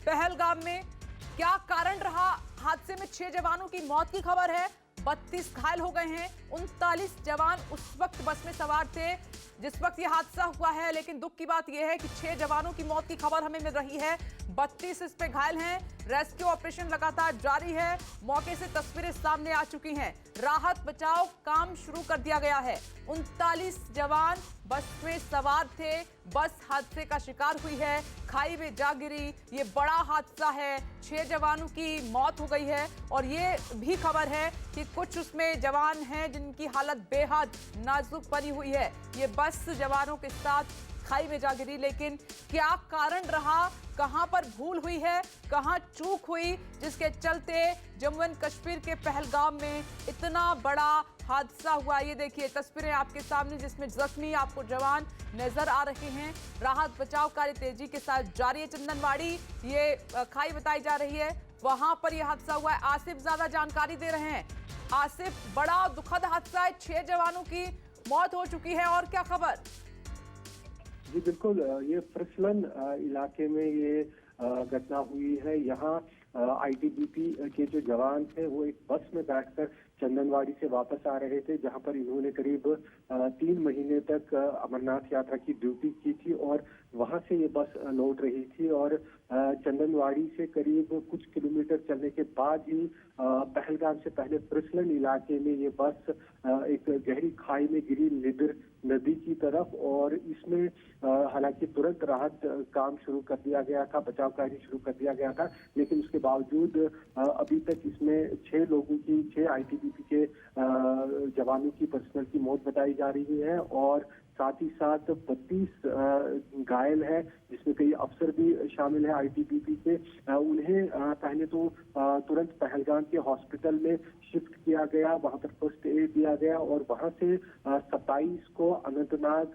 पहलगाम में क्या कारण रहा हादसे में 6 जवानों की मौत की खबर है। 32 घायल हो गए हैं। 39 जवान उस वक्त बस में सवार थे जिस वक्त यह हादसा हुआ है, लेकिन दुख की बात यह है कि 6 जवानों की मौत की खबर हमें मिल रही है। 32 इस पे घायल हैं। रेस्क्यू ऑपरेशन लगातार जारी है। मौके से तस्वीरें सामने आ चुकी हैं। राहत बचाव काम शुरू कर दिया गया है। 39 जवान बस में सवार थे। बस हादसे का शिकार हुई है, खाई में जा गिरी। ये बड़ा हादसा है। 6 जवानों की मौत हो गई है और ये भी खबर है कि कुछ उसमें जवान हैं जिनकी हालत बेहद नाजुक बनी हुई है। ये बस जवानों के साथ खाई में जा गिरी, लेकिन क्या कारण रहा, कहां पर भूल हुई है, कहां चूक हुई, जिसके चलते जम्मू एंड कश्मीर के पहलगाम में इतना बड़ा हादसा हुआ। ये देखिए तस्वीरें आपके सामने जिसमें जख्मी आपको जवान नजर आ रहे हैं। राहत बचाव कार्य तेजी के साथ जारी है। चंदनवाड़ी ये खाई बताई जा रही है, वहां पर यह हादसा हुआ है। आसिफ ज्यादा जानकारी दे रहे हैं। आसिफ, बड़ा दुखद हादसा है, 6 जवानों की मौत हो चुकी है और क्या खबर? जी बिल्कुल, ये फ्रिसलन इलाके में ये घटना हुई है। यहाँ आईटीबीपी के जो जवान थे वो एक बस में बैठकर चंदनवाड़ी से वापस आ रहे थे, जहां पर इन्होंने करीब 3 महीने तक अमरनाथ यात्रा की ड्यूटी की थी और वहां से ये बस लौट रही थी और चंदनवाड़ी से करीब कुछ किलोमीटर चलने के बाद ही पहलगाम से पहले फ्रिसलन इलाके में ये बस एक गहरी खाई में गिरी लिदर नदी की तरफ। और इसमें हालांकि तुरंत राहत काम शुरू कर दिया गया था, बचाव कार्य शुरू कर दिया गया था, लेकिन उसके बावजूद अभी तक इसमें 6 आईटीबीपी के जवानों की पर्सनल की मौत बताई जा रही है और साथ ही साथ 32 घायल है, जिसमें कई अफसर भी शामिल है आईटीबीपी के। उन्हें पहले तो तुरंत पहलगाम के हॉस्पिटल में शिफ्ट किया गया, वहां पर फर्स्ट एड दिया गया और वहां से 27 को अनंतनाग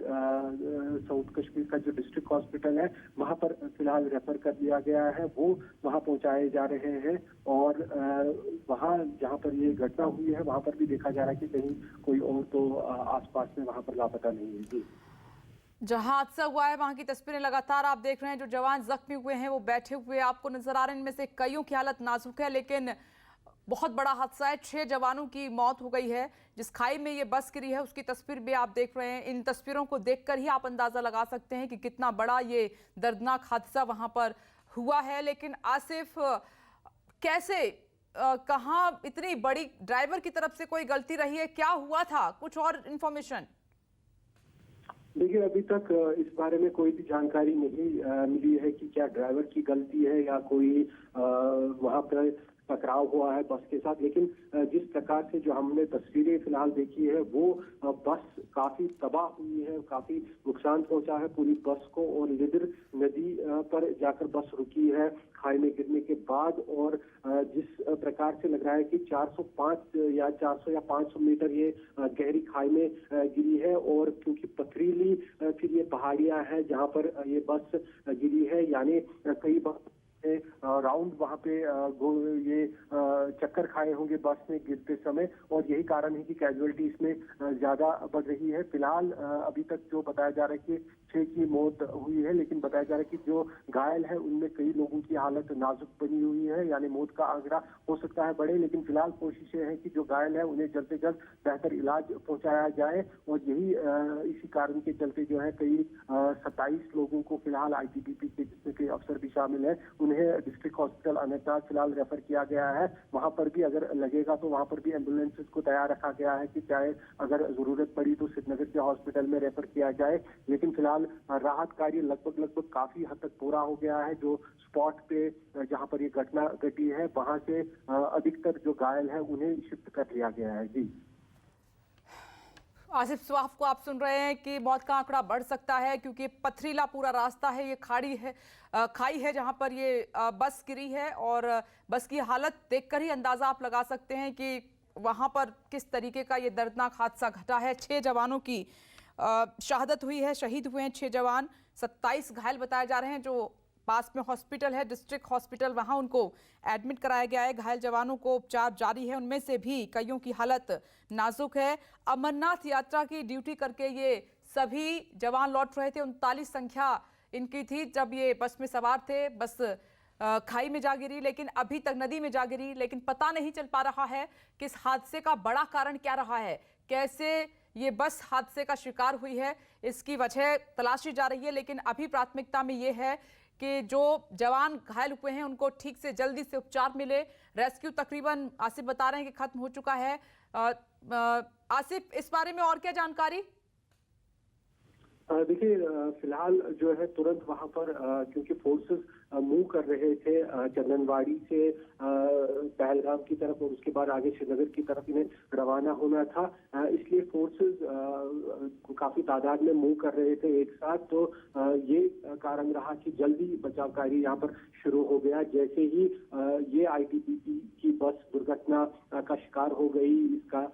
साउथ कश्मीर का जो डिस्ट्रिक्ट हॉस्पिटल है वहां पर फिलहाल रेफर कर दिया गया है। वो वहां पहुंचाए जा रहे हैं और वहां जहां पर ये घटना हुई है वहां पर भी देखा जा रहा है कि कहीं कोई और तो आसपास में वहां पर लापता नहीं है। जी, जहां हादसा हुआ है वहां की तस्वीरें लगातार आप देख रहे हैं। जो जवान जख्मी हुए हैं वो बैठे हुए आपको नजर आ रहे हैं। इनमें से कईयों की हालत नाजुक है, लेकिन बहुत बड़ा हादसा है। 6 जवानों की मौत हो गई है। जिस खाई में ये बस गिरी है उसकी तस्वीर भी आप देख रहे हैं। इन तस्वीरों को देखकर ही आप अंदाजा लगा सकते हैं कि कितना बड़ा ये दर्दनाक हादसा वहां पर हुआ है। लेकिन आसिफ, कैसे कहां इतनी बड़ी ड्राइवर की तरफ से कोई गलती रही है, क्या हुआ था, कुछ और इंफॉर्मेशन? देखिए, अभी तक इस बारे में कोई भी जानकारी नहीं मिली है कि क्या ड्राइवर की गलती है या कोई वहां पर टकराव हुआ है बस के साथ। लेकिन जिस प्रकार से जो हमने तस्वीरें फिलहाल देखी है वो बस काफी तबाह हुई है, काफी नुकसान पहुंचा है पूरी बस को और लिदर नदी पर जाकर बस रुकी है खाई में गिरने के बाद। और जिस प्रकार से लग रहा है कि 405 या 400 या 500 मीटर ये गहरी खाई में गिरी है और क्योंकि पथरीली फिर ये पहाड़ियां हैं जहां पर ये बस गिरी है, यानी कई बार राउंड वहां पे ये चक्कर खाए होंगे बस में गिरते समय और यही कारण है कि कैजुअलिटी इसमें ज्यादा बढ़ रही है। फिलहाल अभी तक जो बताया जा रहा है कि 6 की मौत हुई है, लेकिन बताया जा रहा है कि जो घायल है उनमें कई लोगों की हालत नाजुक बनी हुई है, यानी मौत का आंकड़ा हो सकता है बढ़े। लेकिन फिलहाल कोशिशें हैं कि जो घायल है उन्हें जल्द से जल्द बेहतर इलाज पहुंचाया जाए और यही इसी कारण के चलते जो है कई 27 लोगों को फिलहाल आईटीबीपी के, जिसमें कई अफसर भी शामिल है, उन्हें डिस्ट्रिक्ट हॉस्पिटल अनंतनाग फिलहाल रेफर किया गया है। वहां पर भी अगर लगेगा तो वहां पर भी एम्बुलेंसेज को तैयार रखा गया है कि चाहे अगर जरूरत पड़ी तो श्रीनगर के हॉस्पिटल में रेफर किया जाए। लेकिन फिलहाल राहत कार्य लगभग काफी हद तक पूरा हो गया है। जो स्पॉट पे जहां पर ये घटना घटी है वहां से अधिकतर जो घायल है उन्हें शिफ्ट कर लिया गया है। जी आसिफ स्वाफ को आप सुन रहे हैं कि मौत का आंकड़ा बढ़ सकता है क्योंकि पथरीला पूरा रास्ता है, ये खाड़ी है, खाई है जहां पर ये बस गिरी है और बस की हालत देखकर ही अंदाजा आप लगा सकते हैं कि वहां पर किस तरीके का ये दर्दनाक हादसा घटा है। 6 जवानों की शहादत हुई है, शहीद हुए हैं 6 जवान। 27 घायल बताए जा रहे हैं। जो पास में हॉस्पिटल है डिस्ट्रिक्ट हॉस्पिटल, वहां उनको एडमिट कराया गया है। घायल जवानों को उपचार जारी है, उनमें से भी कईयों की हालत नाजुक है। अमरनाथ यात्रा की ड्यूटी करके ये सभी जवान लौट रहे थे। 39 संख्या इनकी थी जब ये बस में सवार थे। बस खाई में जा गिरी, लेकिन अभी तक नदी में जा गिरी, लेकिन पता नहीं चल पा रहा है कि इस हादसे का बड़ा कारण क्या रहा है, कैसे ये बस हादसे का शिकार हुई है, इसकी वजह तलाशी जा रही है। लेकिन अभी प्राथमिकता में ये है कि जो जवान घायल हुए हैं उनको ठीक से जल्दी से उपचार मिले। रेस्क्यू तकरीबन आसिफ बता रहे हैं कि खत्म हो चुका है। आसिफ, इस बारे में और क्या जानकारी? देखिए, फिलहाल जो है तुरंत वहां पर क्योंकि फोर्सेस मूव कर रहे थे चंदनवाड़ी से पहलगाम की तरफ और उसके बाद आगे श्रीनगर की तरफ इन्हें रवाना होना था, इसलिए फोर्सेस काफी तादाद में मूव कर रहे थे एक साथ। तो ये कारण रहा कि जल्दी बचाव कार्य यहाँ पर शुरू हो गया। जैसे ही ये आईटीबीपी की बस दुर्घटना का शिकार हो गई, इसका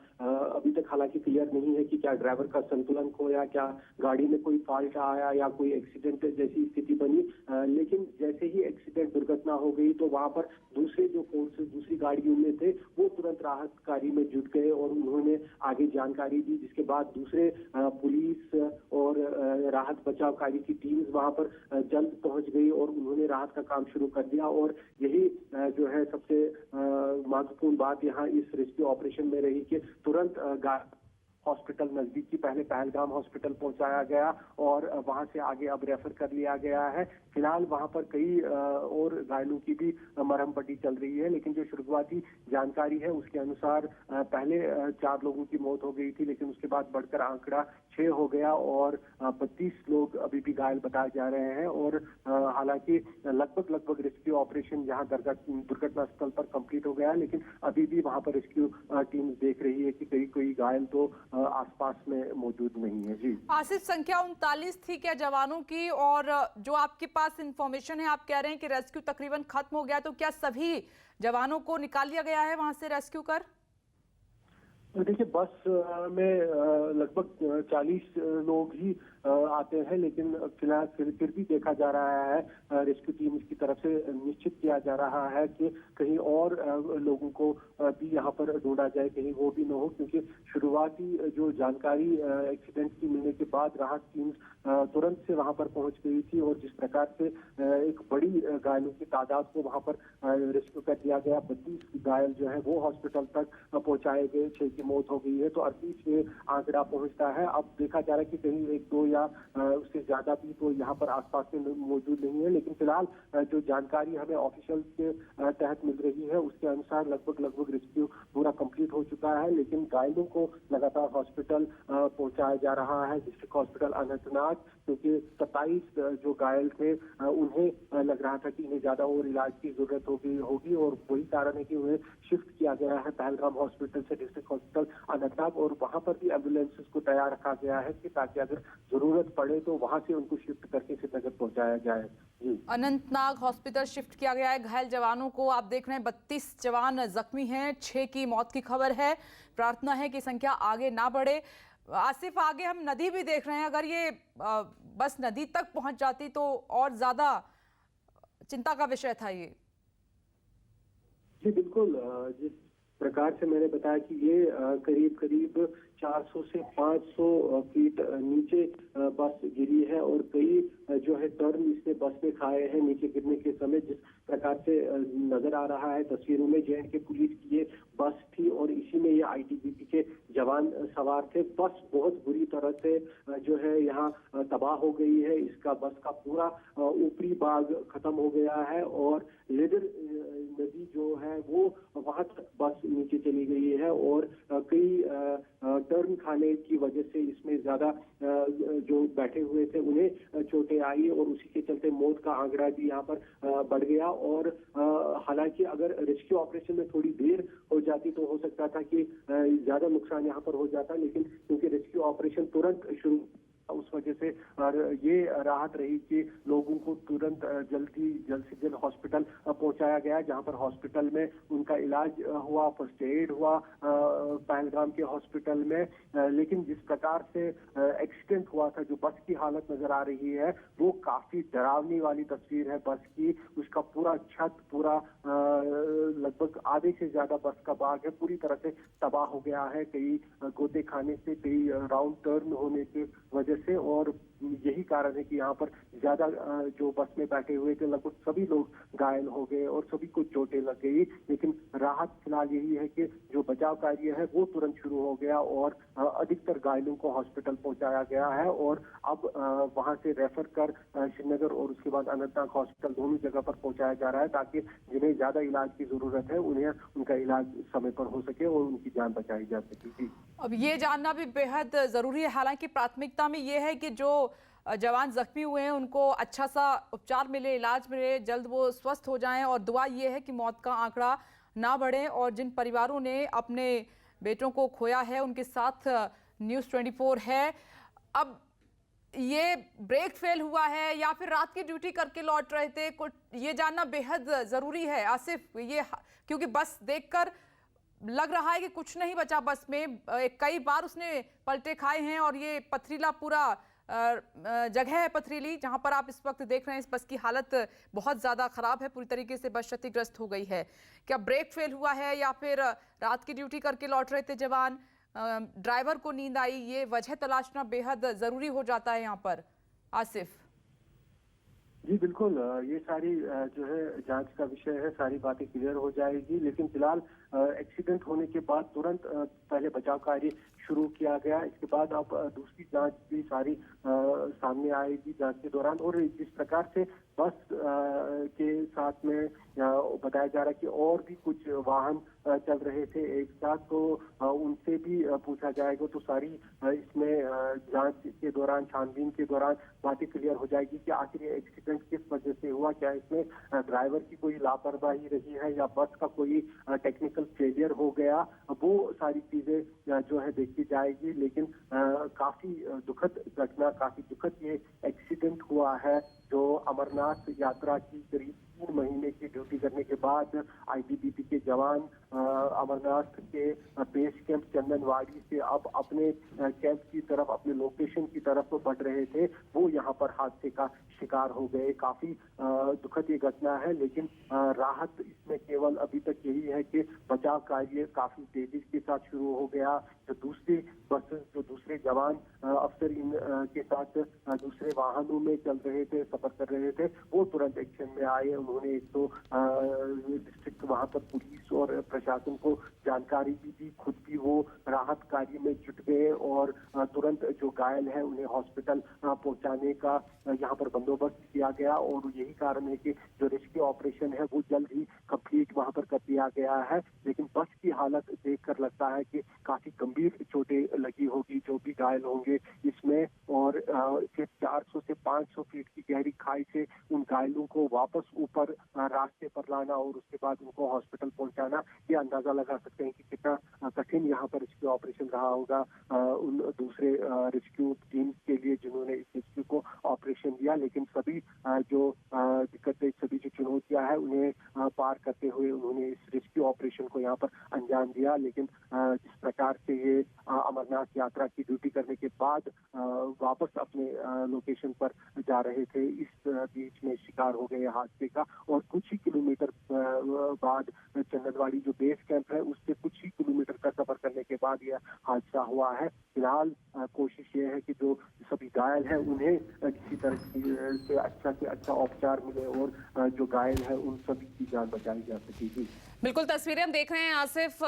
अभी तक हालांकि क्लियर नहीं है कि क्या ड्राइवर का संतुलन खोया, क्या गाड़ी में कोई फॉल्ट आया या कोई एक्सीडेंट जैसी स्थिति बनी, लेकिन जैसे ही एक्सीडेंट दुर्घटना हो गई तो वहां पर दूसरे जो फोर्सेस दूसरी गाड़ियों में थे वो तुरंत राहत कार्य में जुट गए और उन्होंने आगे जानकारी दी, जिसके बाद दूसरे पुलिस और राहत बचाव कार्य की टीम्स वहां पर जल्द पहुंच गई और उन्होंने राहत का काम शुरू कर दिया। और यही जो है सबसे महत्वपूर्ण बात यहाँ इस रेस्क्यू ऑपरेशन में रही कि तुरंत हॉस्पिटल नजदीकी पहले पहलगाम हॉस्पिटल पहुंचाया गया और वहां से आगे अब रेफर कर लिया गया है। फिलहाल वहां पर कई और घायलों की भी मरहम पट्टी चल रही है, लेकिन जो शुरुआती जानकारी है उसके अनुसार पहले 4 लोगों की मौत हो गई थी, लेकिन उसके बाद बढ़कर आंकड़ा 6 हो गया और 32 लोग अभी भी घायल बताए जा रहे हैं। और हालांकि लगभग रेस्क्यू ऑपरेशन यहाँ दुर्घटना स्थल पर कंप्लीट हो गया, लेकिन अभी भी वहां पर रेस्क्यू टीम देख रही है कि कोई घायल तो आसपास में मौजूद नहीं है। जी आसिफ, संख्या 39 थी क्या जवानों की? और जो आपके पास इंफॉर्मेशन है, आप कह रहे हैं कि रेस्क्यू तकरीबन खत्म हो गया, तो क्या सभी जवानों को निकाल लिया गया है वहां से रेस्क्यू कर? देखिए, बस में लगभग 40 लोग ही आते हैं, लेकिन फिलहाल फिर भी देखा जा रहा है, रेस्क्यू टीम की तरफ से निश्चित किया जा रहा है कि कहीं और लोगों को भी यहाँ पर ढूंढा जाए, कहीं वो भी न हो, क्योंकि शुरुआती जो जानकारी एक्सीडेंट की मिलने के बाद राहत टीम तुरंत से वहां पर पहुंच गई थी और जिस प्रकार से एक बड़ी घायलों की तादाद को वहां पर रेस्क्यू कर दिया गया। 32 घायल जो है वो हॉस्पिटल तक पहुंचाए गए, 6 की मौत हो गई है, तो 38 में आंकड़ा पहुंचता है। अब देखा जा रहा है कि कहीं 1-2 या उससे ज्यादा भी तो यहाँ पर आसपास में मौजूद नहीं है, लेकिन फिलहाल जो जानकारी हमें ऑफिशियल के तहत मिल रही है उसके अनुसार लगभग रेस्क्यू पूरा कंप्लीट हो चुका है, लेकिन घायलों को लगातार हॉस्पिटल पहुंचाया जा रहा है, डिस्ट्रिक्ट हॉस्पिटल अनंतनाग, क्योंकि 27 जो घायल थे उन्हें लग रहा था कि इन्हें ज्यादा और इलाज की जरूरत होगी और वही कारण है कि उन्हें शिफ्ट किया गया है पहलगाम हॉस्पिटल से डिस्ट्रिक्ट हॉस्पिटल अनंतनाग, और वहां पर भी एम्बुलेंसेस को तैयार रखा गया है कि ताकि अगर जरूरत पड़े तो वहां से उनको शिफ्ट करके श्रीनगर पहुंचाया जाए। जी, अनंतनाग हॉस्पिटल शिफ्ट किया गया है घायल जवानों को। आप देख रहे हैं 32 जवान जख्मी हैं, 6 की मौत की खबर है। प्रार्थना है कि संख्या आगे ना बढ़े। आसिफ, आगे हम नदी भी देख रहे हैं, अगर ये बस नदी तक पहुंच जाती तो और ज्यादा चिंता का विषय था ये। जी बिल्कुल, जिस प्रकार से मैंने बताया कि ये करीब 400 से 500 फीट नीचे बस गिरी है और कई जो है टर्न इसने बस में खाए हैं नीचे गिरने के समय। जिस प्रकार से नजर आ रहा है तस्वीरों में, जे.एंड.के पुलिस की ये बस थी और इसी में ये आईटीबीपी के जवान सवार थे। बस बहुत बुरी तरह से जो है यहाँ तबाह हो गई है, इसका बस का पूरा ऊपरी भाग खत्म हो गया है और लेदर नदी जो है वो वहां तक बस नीचे चली गई है और कई टर्न खाने की वजह से इसमें ज्यादा जो बैठे हुए थे उन्हें चोटें आई और उसी के चलते मौत का आंकड़ा भी यहाँ पर बढ़ गया। और हालांकि अगर रेस्क्यू ऑपरेशन में थोड़ी देर हो जाती तो हो सकता था कि ज्यादा नुकसान यहाँ पर हो जाता, लेकिन क्योंकि रेस्क्यू ऑपरेशन तुरंत शुरू उस वजह से और ये राहत रही कि लोगों को तुरंत जल्द से जल्द हॉस्पिटल पहुंचाया गया, जहां पर हॉस्पिटल में उनका इलाज हुआ, फर्स्ट एड हुआ पहलगाम के हॉस्पिटल में। लेकिन जिस प्रकार से एक्सीडेंट हुआ था, जो बस की हालत नजर आ रही है वो काफी डरावनी वाली तस्वीर है बस की। उसका पूरा छत पूरा लगभग आधे से ज्यादा बस का भाग है पूरी तरह से तबाह हो गया है, कई गोते खाने से, कई राउंड टर्न होने की वजह से। और यही कारण है कि यहाँ पर ज्यादा जो बस में बैठे हुए थे लगभग सभी लोग घायल हो गए और सभी को चोटें लग गई। लेकिन राहत फिलहाल यही है कि जो बचाव कार्य है वो तुरंत शुरू हो गया और अधिकतर घायलों को हॉस्पिटल पहुंचाया गया है और अब वहां से रेफर कर श्रीनगर और उसके बाद अनंतनाग हॉस्पिटल दोनों जगह पर पहुंचाया जा रहा है ताकि जिन्हें ज्यादा इलाज की जरूरत है उन्हें उनका इलाज समय पर हो सके और उनकी जान बचाई जा सके। जी, अब ये जानना भी बेहद जरूरी है। हालांकि प्राथमिकता में ये है कि जो जवान जख्मी हुए हैं उनको अच्छा सा उपचार मिले, इलाज मिले, जल्द वो स्वस्थ हो जाएं और दुआ ये है कि मौत का आंकड़ा ना बढ़े। और जिन परिवारों ने अपने बेटों को खोया है उनके साथ न्यूज़ 24 है। अब ये ब्रेक फेल हुआ है या फिर रात की ड्यूटी करके लौट रहे थे, कुछ ये जानना बेहद ज़रूरी है आसिफ। ये क्योंकि बस देखकर लग रहा है कि कुछ नहीं बचा बस में, कई बार उसने पलटे खाए हैं और ये पथरीला पूरा जगह है पथरीली जहां पर आप इस वक्त देख रहे हैं। इस बस की हालत बहुत ज़्यादा ख़राब है, पूरी तरीके से बस क्षतिग्रस्त हो गई है। क्या ब्रेक फेल हुआ है या फिर रात की ड्यूटी करके लौट रहे थे जवान, ड्राइवर को नींद आई, ये वजह तलाशना बेहद ज़रूरी हो जाता है यहाँ पर आसिफ। जी बिल्कुल, ये सारी जो है जांच का विषय है, सारी बातें क्लियर हो जाएगी। लेकिन फिलहाल एक्सीडेंट होने के बाद तुरंत पहले बचाव कार्य शुरू किया गया, इसके बाद अब दूसरी जांच भी सारी सामने आएगी जांच के दौरान। और जिस प्रकार से बस के साथ में बताया जा रहा है कि और भी कुछ वाहन चल रहे थे एक साथ, तो उनसे भी पूछा जाएगा तो सारी इसमें जांच के दौरान, छानबीन के दौरान बातें क्लियर हो जाएगी कि आखिर ये एक्सीडेंट किस वजह से हुआ। क्या इसमें ड्राइवर की कोई लापरवाही रही है या बस का कोई टेक्निकल फेलियर हो गया, वो सारी चीजें जो है देखी जाएगी। लेकिन काफी दुखद घटना, काफी दुखद ये एक्सीडेंट हुआ है जो अमरनाथ यात्रा की करीब 3 महीने की ड्यूटी करने के बाद आईटीबीपी के जवान अमरनाथ के बेस कैंप चंदनवाड़ी से अब अपने कैंप की तरफ, अपने लोकेशन की तरफ बढ़ रहे थे, वो यहाँ पर हादसे का शिकार हो गए। काफी दुखद ये घटना है। लेकिन राहत इसमें केवल अभी तक यही है कि बचाव कार्य काफी तेजी के साथ शुरू हो गया। जो दूसरी बसेस, जो दूसरे जवान अफसर इन के साथ दूसरे वाहनों में चल रहे थे, सफर कर रहे थे, वो तुरंत एक्शन में आए। उन्होंने एक तो डिस्ट्रिक्ट वहां पर पुलिस और प्रशासन को जानकारी भी दी, खुद भी वो राहत कार्य में जुट गए और तुरंत जो घायल है उन्हें हॉस्पिटल पहुंचाने का यहाँ पर बंदोबस्त किया गया। और यही कारण है कि जो रेस्क्यू ऑपरेशन है वो जल्द ही कंप्लीट वहां पर कर दिया गया है। लेकिन बस की हालत देखकर लगता है कि काफी गंभीर चोटें लगी होगी जो भी घायल होंगे इसमें। और फिर 400 से 500 फीट की गहरी खाई से उन घायलों को वापस ऊपर रास्ते पर लाना और उसके बाद उनको हॉस्पिटल पहुंचाना, ये अंदाजा लगा सकते हैं कि कितना कठिन यहाँ पर रेस्क्यू ऑपरेशन रहा होगा उन दूसरे रेस्क्यू टीम के लिए जिन्होंने इस रेस्क्यू को ऑपरेशन दिया। लेकिन सभी जो दिक्कतें, सभी जो चुनौतियां हैं उन्हें पार करते हुए उन्होंने इस रेस्क्यू ऑपरेशन को यहाँ पर अंजाम दिया। लेकिन जिस प्रकार से ये अमरनाथ यात्रा की ड्यूटी करने के बाद वापस अपने लोकेशन पर जा रहे थे, इस बीच में शिकार हो गए हादसे का। और कुछ ही किलोमीटर बाद चंदनवाड़ी जो बेस कैंप है उससे कुछ ही किलोमीटर का सफर करने के बाद यह हादसा हुआ है। फिलहाल कोशिश ये है कि जो सभी घायल है उन्हें किसी तरह से अच्छा उपचार मिले और जो घायल है उन सभी की जान बचाई जा सकेगी। बिल्कुल, तस्वीरें हम देख रहे हैं आसिफ।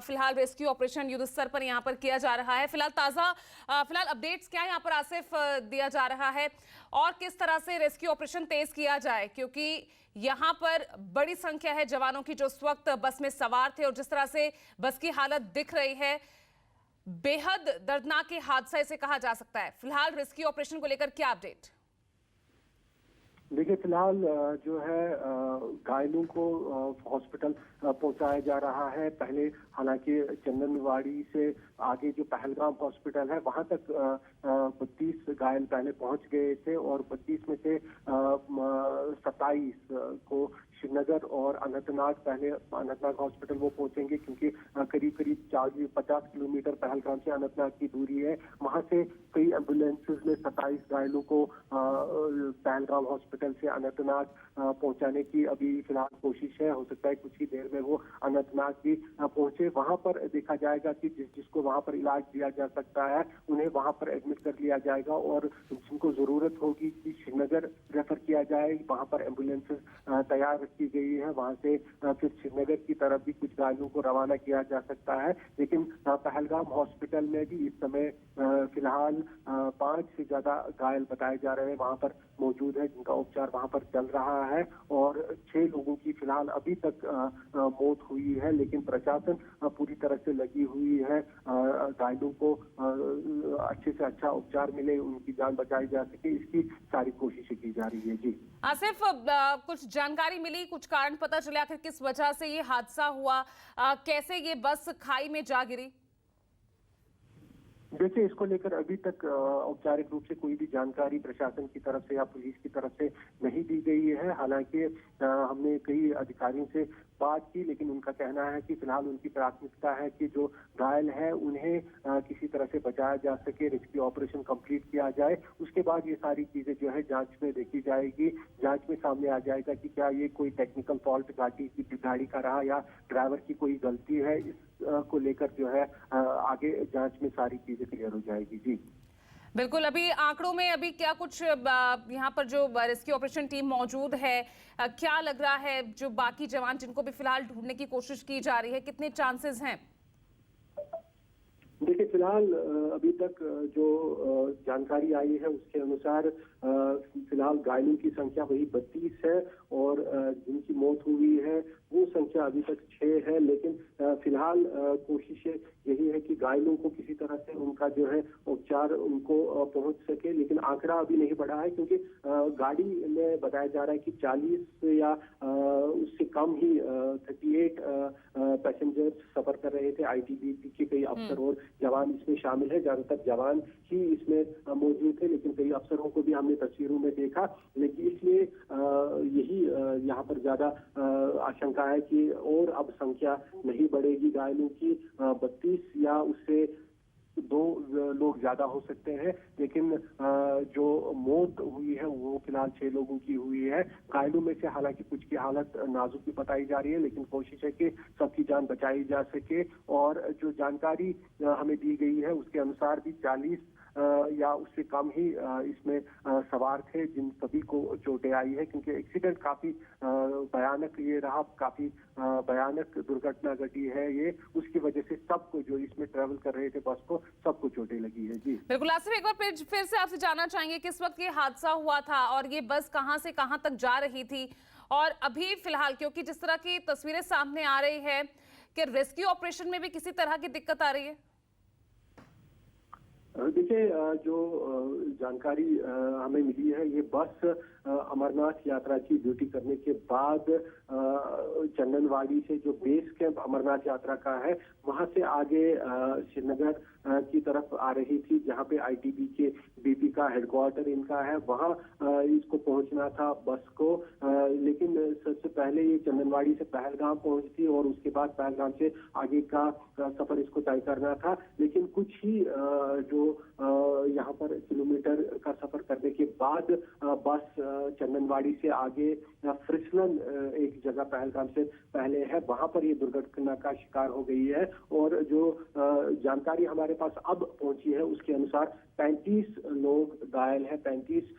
फिलहाल रेस्क्यू ऑपरेशन युद्ध स्तर पर यहाँ पर किया जा रहा है। फिलहाल अपडेट्स क्या यहाँ पर आसिफ दिया जा रहा है और किस तरह से रेस्क्यू ऑपरेशन तेज किया जाए, क्योंकि यहाँ पर बड़ी संख्या है जवानों की जो इस वक्त बस में सवार थे और जिस तरह से बस की हालत दिख रही है, बेहद दर्दनाक हादसा इसे कहा जा सकता है। फिलहाल रेस्क्यू ऑपरेशन को लेकर क्या अपडेट? देखिए, फिलहाल जो है घायलों को हॉस्पिटल पहुंचाया जा रहा है। पहले हालांकि चंदनवाड़ी से आगे जो पहलगाम हॉस्पिटल है वहां तक 32 घायल पहले पहुंच गए थे और 32 में से 27 को श्रीनगर और अनंतनाग, पहले अनंतनाग हॉस्पिटल वो पहुंचेंगे क्योंकि करीब करीब 40-50 किलोमीटर पहलगाम से अनंतनाग की दूरी है। वहां से कई एम्बुलेंसेज में 27 घायलों को पहलगाम हॉस्पिटल से अनंतनाग पहुंचाने की अभी फिलहाल कोशिश है। हो सकता है कुछ ही देर में वो अनंतनाग भी पहुंचे। वहां पर देखा जाएगा कि जिसको वहां पर इलाज दिया जा सकता है उन्हें वहां पर एडमिट कर लिया जाएगा, और जिनको जरूरत होगी कि श्रीनगर रेफर किया जाए, वहां पर एम्बुलेंसेज तैयार रखी गई है। वहां से फिर श्रीनगर की तरफ भी कुछ घायलों को रवाना किया जा सकता है। लेकिन पहलगाम हॉस्पिटल में भी इस समय फिलहाल 5 से ज्यादा घायल बताए जा रहे हैं वहां पर मौजूद है, जिनका उपचार वहां पर चल रहा है, और 6 लोगों की फिलहाल अभी तक मौत हुई है। लेकिन प्रशासन पूरी तरह से लगी हुई है घायलों को अच्छे से अच्छा उपचार मिले, उनकी जान बचाई जा सके, इसकी सारी कोशिशें की जा रही है। जी आसिफ, कुछ जानकारी मिली, कुछ कारण पता चला आखिर किस वजह से ये हादसा हुआ, कैसे ये बस खाई में जा गिरी? देखिए, इसको लेकर अभी तक औपचारिक रूप से कोई भी जानकारी प्रशासन की तरफ से या पुलिस की तरफ से नहीं दी गई है। हालांकि हमने कई अधिकारियों से बात की, लेकिन उनका कहना है कि फिलहाल उनकी प्राथमिकता है कि जो घायल है उन्हें किसी तरह से बचाया जा सके, रेस्क्यू ऑपरेशन कंप्लीट किया जाए। उसके बाद ये सारी चीजें जो है जांच में देखी जाएगी। जांच में सामने आ जाएगा कि क्या ये कोई टेक्निकल फॉल्ट गाड़ी का रहा या ड्राइवर की कोई गलती है। इस को लेकर जो है आगे जांच में सारी चीजें क्लियर हो जाएगी। जी बिल्कुल, अभी आंकड़ों में अभी क्या कुछ यहाँ पर जो रेस्क्यू ऑपरेशन टीम मौजूद है, क्या लग रहा है जो बाकी जवान जिनको भी फिलहाल ढूंढने की कोशिश की जा रही है, कितने चांसेस हैं? देखिए, फिलहाल अभी तक जो जानकारी आई है उसके अनुसार फिलहाल घायलों की संख्या वही 32 है, और जिनकी मौत हुई है वो संख्या अभी तक 6 है। लेकिन फिलहाल कोशिश यही है कि घायलों को किसी तरह से उनका जो है उपचार उनको पहुंच सके। लेकिन आंकड़ा अभी नहीं बढ़ा है, क्योंकि गाड़ी में बताया जा रहा है कि 40 या उससे कम ही 38 पैसेंजर्स सफर कर रहे थे। आईटीबीपी के कई अफसर और जवान इसमें शामिल है। ज्यादातर जवान ही इसमें मौजूद थे, लेकिन कई अफसरों को भी हमने तस्वीरों में देखा। लेकिन इसलिए यही यहाँ पर ज्यादा आशंका है कि और अब संख्या नहीं बढ़ेगी घायलों की। 32 या उससे 2 लोग ज्यादा हो सकते हैं। लेकिन जो मौत हुई है वो फिलहाल 6 लोगों की हुई है। घायलों में से हालांकि कुछ की हालत नाजुक भी बताई जा रही है, लेकिन कोशिश है कि सबकी जान बचाई जा सके। और जो जानकारी हमें दी गई है उसके अनुसार भी 40 या उससे कम ही इसमें सवार थे, जिन सभी को चोटें आई है। क्योंकि एक्सीडेंट काफी भयानक ये रहा, काफी भयानक दुर्घटना घटी है ये। उसकी वजह से सबको, जो इसमें ट्रेवल कर रहे थे बस को, सबको चोटें लगी है। जी बिल्कुल आसिफ, एक बार फिर से आपसे जानना चाहेंगे किस वक्त ये हादसा हुआ था और ये बस कहां से कहां तक जा रही थी, और अभी फिलहाल क्योंकि जिस तरह की तस्वीरें सामने आ रही है कि रेस्क्यू ऑपरेशन में भी किसी तरह की दिक्कत आ रही है? देखिए, जो जानकारी हमें मिली है, ये बस अमरनाथ यात्रा की ड्यूटी करने के बाद चंदनवाड़ी से जो बेस कैंप अमरनाथ यात्रा का है वहां से आगे श्रीनगर की तरफ आ रही थी, जहां पे आईटीबीपी का हेडक्वार्टर इनका है। वहां इसको पहुंचना था बस को। लेकिन सबसे पहले ये चंदनवाड़ी से पहलगाम पहुंचती और उसके बाद पहलगाम से आगे का सफर इसको तय करना था। लेकिन कुछ ही जो यहाँ पर किलोमीटर का सफर करने के बाद बस चंदनवाड़ी से आगे फ्रिसलन एक जगह पहलगाम से पहले है, वहां पर ये दुर्घटना का शिकार हो गई है। और जो जानकारी हमारे पास अब पहुंची है उसके अनुसार 35 लोग घायल हैं। 35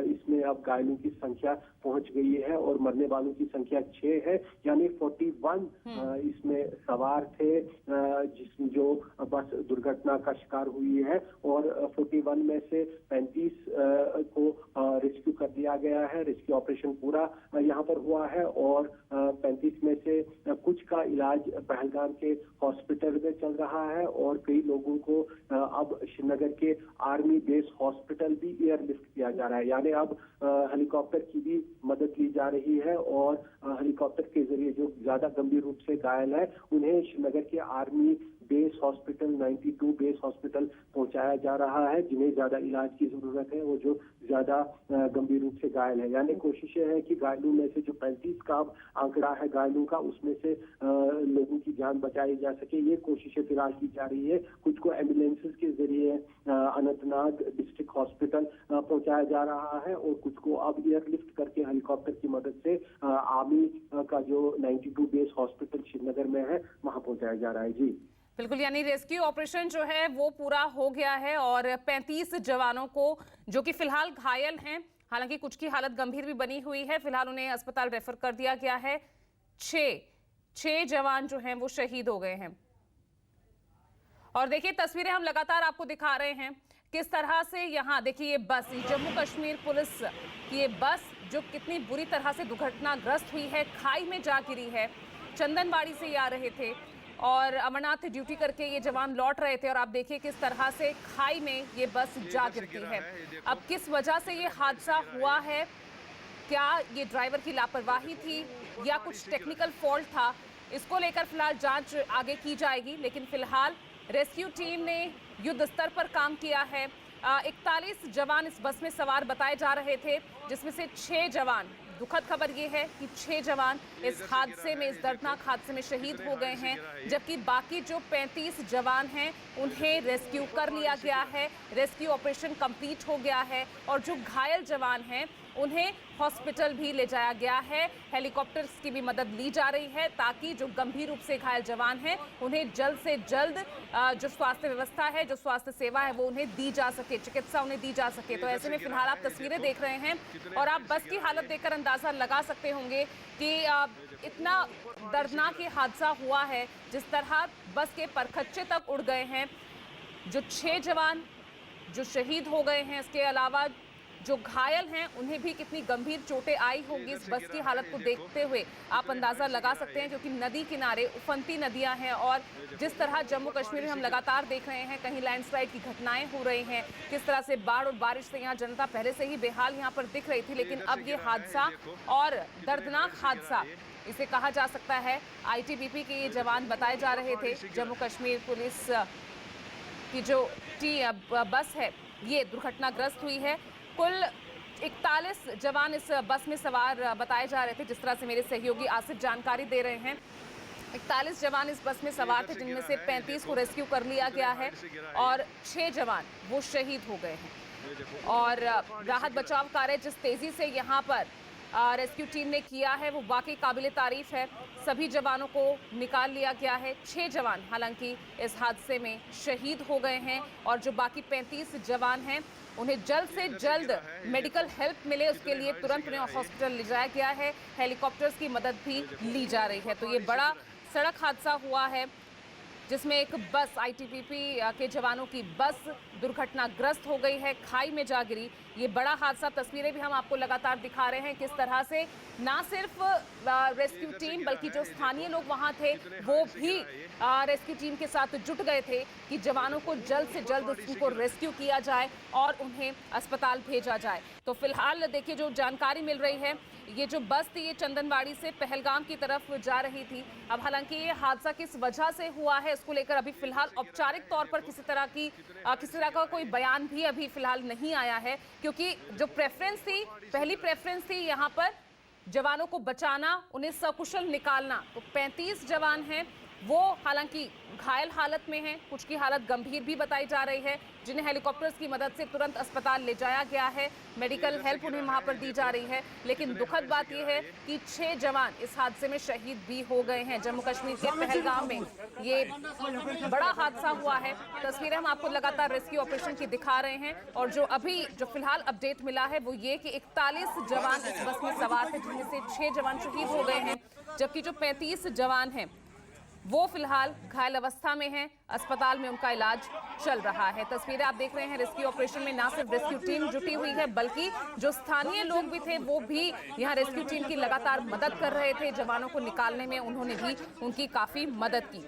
इसमें अब घायलों की संख्या पहुंच गई है, और मरने वालों की संख्या 6 है। यानी 41 इसमें सवार थे जिसमें जो बस दुर्घटना का शिकार हुई है, और 41 में से 35 को रेस्क्यू कर दिया गया है। रेस्क्यू ऑपरेशन पूरा यहाँ पर हुआ है, और 35 में से कुछ का इलाज पहलगाम के हॉस्पिटल में चल रहा है, और कई लोगों को अब श्रीनगर के आर्मी बेस हॉस्पिटल भी एयरलिफ्ट किया जा रहा है। यानी अब हेलीकॉप्टर की भी मदद ली जा रही है, और हेलीकॉप्टर के जरिए जो ज्यादा गंभीर रूप से घायल है उन्हें श्रीनगर के army base hospital 92 base hospital पहुंचाया जा रहा है। जिन्हें ज्यादा इलाज की जरूरत है, वो जो ज्यादा गंभीर रूप से घायल है, यानी कोशिश है कि घायलों में से जो 35 का आंकड़ा है घायलों का, उसमें से लोगों की जान बचाई जा सके, ये कोशिशें फिलहाल की जा रही है। कुछ को एम्बुलेंसेस के जरिए अनंतनाग डिस्ट्रिक्ट हॉस्पिटल पहुंचाया जा रहा है और कुछ को अब एयरलिफ्ट करके हेलीकॉप्टर की मदद से आर्मी का जो 92 बेस हॉस्पिटल श्रीनगर में है वहां पहुंचाया जा रहा है। जी बिल्कुल, यानी रेस्क्यू ऑपरेशन जो है वो पूरा हो गया है और 35 जवानों को जो कि फिलहाल घायल हैं, हालांकि कुछ की हालत गंभीर भी बनी हुई है, फिलहाल उन्हें अस्पताल रेफर कर दिया गया है। 6 जवान जो हैं वो शहीद हो गए हैं। और देखिए तस्वीरें हम लगातार आपको दिखा रहे हैं किस तरह से यहाँ देखिए ये बस, जम्मू कश्मीर पुलिस की ये बस जो कितनी बुरी तरह से दुर्घटनाग्रस्त हुई है, खाई में जा गिरी है। चंदनबाड़ी से ये आ रहे थे और अमरनाथ ड्यूटी करके ये जवान लौट रहे थे और आप देखिए किस तरह से खाई में ये बस जा गिरती है। अब किस वजह से ये हादसा हुआ है, क्या ये ड्राइवर की लापरवाही थी या कुछ टेक्निकल फॉल्ट था, इसको लेकर फिलहाल जांच आगे की जाएगी। लेकिन फिलहाल रेस्क्यू टीम ने युद्ध स्तर पर काम किया है। 41 जवान इस बस में सवार बताए जा रहे थे, जिसमें से 6 जवान, दुखद खबर ये है कि 6 जवान इस हादसे में, इस दर्दनाक हादसे में शहीद हो गए हैं, जबकि बाकी जो 35 जवान हैं उन्हें रेस्क्यू कर लिया गया है। रेस्क्यू ऑपरेशन कंप्लीट हो गया है और जो घायल जवान हैं उन्हें हॉस्पिटल भी ले जाया गया है। हेलीकॉप्टर्स की भी मदद ली जा रही है ताकि जो गंभीर रूप से घायल जवान हैं उन्हें जल्द से जल्द जो स्वास्थ्य व्यवस्था है, जो स्वास्थ्य सेवा है वो उन्हें दी जा सके, चिकित्सा उन्हें दी जा सके। तो ऐसे में फिलहाल आप तस्वीरें देख रहे हैं और आप बस की हालत देखकर अंदाजा लगा सकते होंगे कि इतना दर्दनाक ये हादसा हुआ है, जिस तरह बस के परखच्चे तक उड़ गए हैं। जो 6 जवान जो शहीद हो गए हैं, इसके अलावा जो घायल हैं उन्हें भी कितनी गंभीर चोटें आई होंगी। इस बस की हालत को देखते हुए आप अंदाजा लगा सकते हैं, क्योंकि नदी किनारे उफनती नदियां हैं और जिस तरह जम्मू कश्मीर में हम लगातार देख रहे हैं कहीं लैंडस्लाइड की घटनाएं हो रही हैं, किस तरह से बाढ़ और बारिश से यहाँ जनता पहले से ही बेहाल यहाँ पर दिख रही थी, लेकिन अब ये हादसा और दर्दनाक हादसा इसे कहा जा सकता है। ITBP के ये जवान बताए जा रहे थे। जम्मू कश्मीर पुलिस की जो बस है ये दुर्घटनाग्रस्त हुई है। कुल 41 जवान इस बस में सवार बताए जा रहे थे, जिस तरह से मेरे सहयोगी आसिफ जानकारी दे रहे हैं। 41 जवान इस बस में सवार थे, जिनमें से 35 को रेस्क्यू कर लिया गया है और 6 जवान वो शहीद हो गए हैं। और राहत बचाव कार्य जिस तेजी से यहाँ पर रेस्क्यू टीम ने किया है वो वाकई काबिले तारीफ है। सभी जवानों को निकाल लिया गया है। 6 जवान हालांकि इस हादसे में शहीद हो गए हैं और जो बाकी 35 जवान हैं उन्हें जल्द से जल्द मेडिकल हेल्प मिले, उसके लिए तुरंत उन्हें हॉस्पिटल ले जाया गया है। हेलीकॉप्टर्स की मदद भी ली जा रही है। तो ये बड़ा सड़क हादसा हुआ है जिसमें एक बस, ITBP के जवानों की बस दुर्घटनाग्रस्त हो गई है, खाई में जा गिरी। ये बड़ा हादसा, तस्वीरें भी हम आपको लगातार दिखा रहे हैं किस तरह से ना सिर्फ रेस्क्यू टीम बल्कि जो स्थानीय लोग वहां थे वो भी रेस्क्यू टीम के साथ जुट गए थे कि जवानों को जल्द से जल्द उनको रेस्क्यू किया जाए और उन्हें अस्पताल भेजा जाए। तो फिलहाल देखिए जो जानकारी मिल रही है, ये जो बस थी ये चंदनबाड़ी से पहलगाम की तरफ जा रही थी। अब हालांकि ये हादसा किस वजह से हुआ है इसको लेकर अभी फिलहाल औपचारिक तौर पर किसी तरह का कोई बयान भी अभी फिलहाल नहीं आया है, क्योंकि जो प्रेफरेंस थी, पहली प्रेफरेंस थी यहाँ पर जवानों को बचाना, उन्हें सकुशल निकालना। तो 35 जवान हैं वो हालांकि घायल हालत में हैं, कुछ की हालत गंभीर भी बताई जा रही है, जिन्हें हेलीकॉप्टर्स की मदद से तुरंत अस्पताल ले जाया गया है। मेडिकल हेल्प उन्हें वहां पर दी जा रही है। लेकिन दुखद बात यह है कि 6 जवान इस हादसे में शहीद भी हो गए हैं। जम्मू कश्मीर के पहलगाम में ये बड़ा हादसा हुआ है। तस्वीरें हम आपको लगातार रेस्क्यू ऑपरेशन की दिखा रहे हैं और जो फिलहाल अपडेट मिला है वो ये कि 41 जवान इस बस में सवार थे, जिनमें से 6 जवान शहीद हो गए हैं, जबकि जो 35 जवान हैं वो फिलहाल घायल अवस्था में हैं, अस्पताल में उनका इलाज चल रहा है। तस्वीरें आप देख रहे हैं। रेस्क्यू ऑपरेशन में ना सिर्फ रेस्क्यू टीम जुटी हुई है बल्कि जो स्थानीय लोग भी थे वो भी यहाँ रेस्क्यू टीम की लगातार मदद कर रहे थे। जवानों को निकालने में उन्होंने भी उनकी काफी मदद की।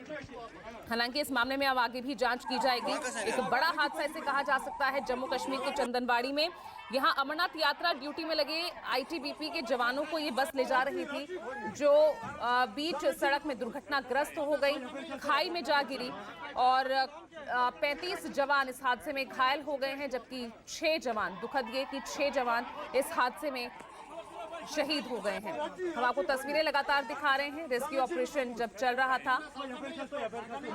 हालांकि इस मामले में अब आगे भी जांच की जाएगी। एक बड़ा हादसा इसे कहा जा सकता है जम्मू कश्मीर के चंदनबाड़ी में। यहाँ अमरनाथ यात्रा ड्यूटी में लगे ITBP के जवानों को ये बस ले जा रही थी, जो बीच सड़क में दुर्घटनाग्रस्त हो गई, खाई में जा गिरी और 35 जवान इस हादसे में घायल हो गए हैं, जबकि 6 जवान, दुखद ये कि 6 जवान इस हादसे में शहीद हो गए हैं। हम आपको तस्वीरें लगातार दिखा रहे हैं। रेस्क्यू ऑपरेशन जब चल रहा था